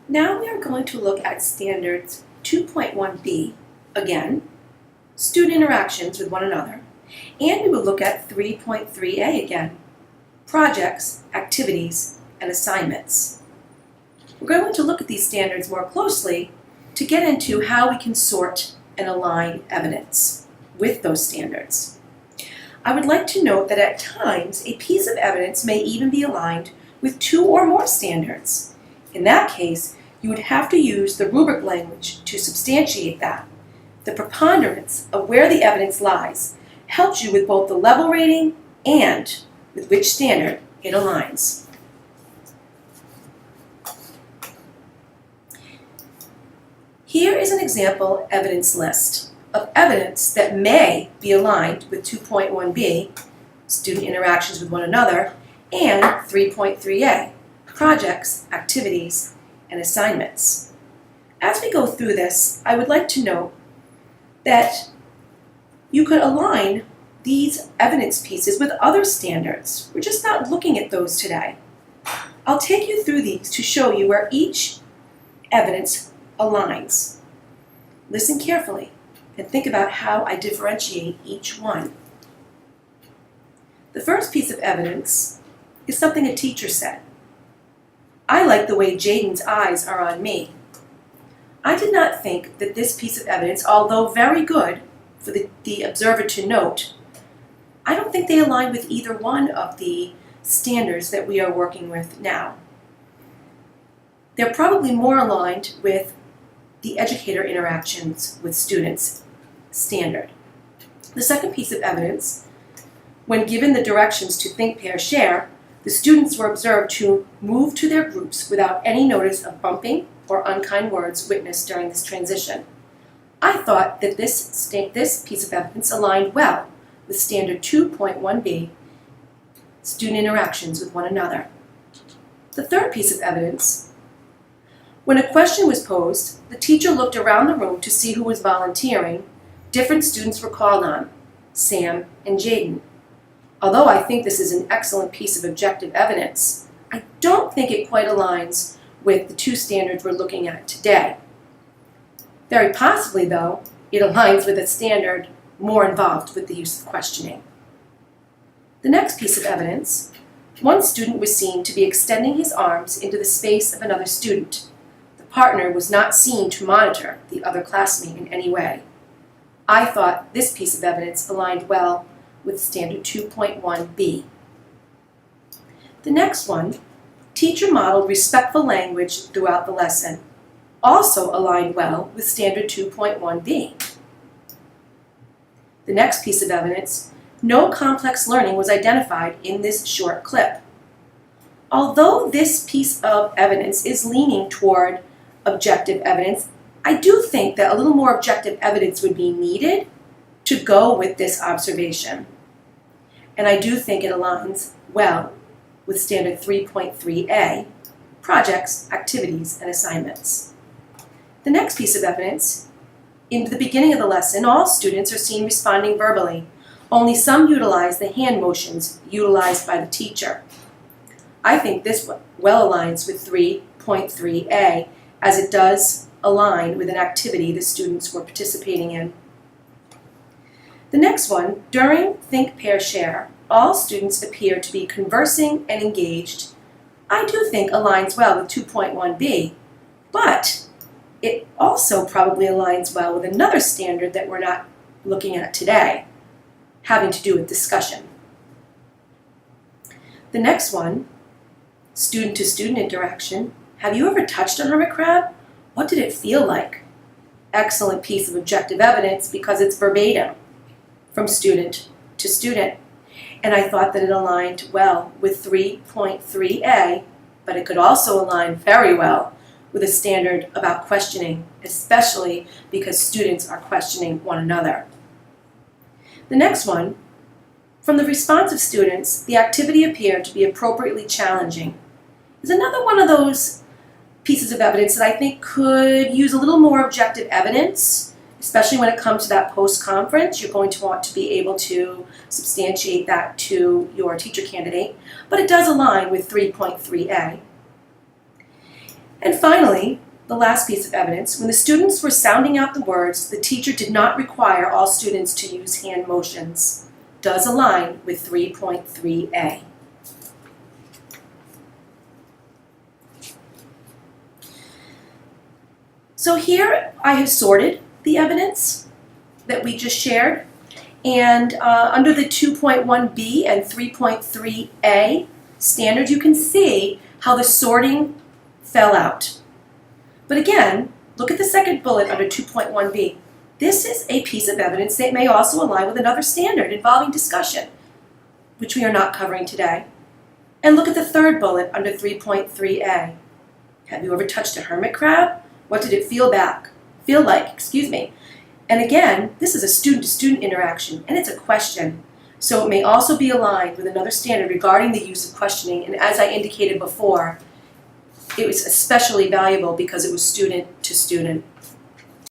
Now we are going to look at standards 2.1b, again, student interactions with one another, and we will look at 3.3a again, projects, activities, and assignments. We're going to look at these standards more closely to get into how we can sort and align evidence with those standards. I would like to note that at times a piece of evidence may even be aligned with two or more standards. In that case, you would have to use the rubric language to substantiate that. The preponderance of where the evidence lies helps you with both the level rating and with which standard it aligns. Here is an example evidence list of evidence that may be aligned with 2.1b, student interactions with one another, and 3.3a, projects, activities, and assignments. As we go through this, I would like to note that you could align these evidence pieces with other standards. We're just not looking at those today. I'll take you through these to show you where each evidence aligns. Listen carefully and think about how I differentiate each one. The first piece of evidence is something a teacher said. I like the way Jaden's eyes are on me. I did not think that this piece of evidence, although very good for the observer to note, I don't think they align with either one of the standards that we are working with now. They're probably more aligned with the educator interactions with students standard. The second piece of evidence, when given the directions to think, pair, share, the students were observed to move to their groups without any notice of bumping or unkind words witnessed during this transition. I thought that this piece of evidence aligned well with standard 2.1b, student interactions with one another. The third piece of evidence, when a question was posed, the teacher looked around the room to see who was volunteering. Different students were called on, Sam and Jaden. Although I think this is an excellent piece of objective evidence, I don't think it quite aligns with the two standards we're looking at today. Very possibly, though, it aligns with a standard more involved with the use of questioning. The next piece of evidence, one student was seen to be extending his arms into the space of another student. The partner was not seen to monitor the other classmate in any way. I thought this piece of evidence aligned well with standard 2.1b. The next one, teacher modeled respectful language throughout the lesson, also aligned well with standard 2.1b. The next piece of evidence, no complex learning was identified in this short clip. Although this piece of evidence is leaning toward objective evidence, I do think that a little more objective evidence would be needed to go with this observation. And I do think it aligns well with standard 3.3a, projects, activities, and assignments. The next piece of evidence, in the beginning of the lesson, all students are seen responding verbally. Only some utilize the hand motions utilized by the teacher. I think this well aligns with 3.3a, as it does align with an activity the students were participating in. The next one, during Think, Pair, Share, all students appear to be conversing and engaged. I do think aligns well with 2.1b, but it also probably aligns well with another standard that we're not looking at today, having to do with discussion. The next one, student-to-student interaction. Have you ever touched a hermit crab? What did it feel like? Excellent piece of objective evidence because it's verbatim from student to student. And I thought that it aligned well with 3.3a, but it could also align very well with a standard about questioning, especially because students are questioning one another. The next one, from the response of students, the activity appeared to be appropriately challenging. Is another one of those pieces of evidence that I think could use a little more objective evidence, especially when it comes to that post-conference. You're going to want to be able to substantiate that to your teacher candidate, but it does align with 3.3a. And finally, the last piece of evidence, when the students were sounding out the words, the teacher did not require all students to use hand motions, does align with 3.3a. So here I have sorted the evidence that we just shared, and under the 2.1b and 3.3a standard, you can see how the sorting fell out. But again, look at the second bullet under 2.1b. This is a piece of evidence that may also align with another standard involving discussion, which we are not covering today. And look at the third bullet under 3.3a. Have you ever touched a hermit crab? What did it feel like? And again, this is a student-to-student interaction, and it's a question. So it may also be aligned with another standard regarding the use of questioning, and as I indicated before, it was especially valuable because it was student-to-student.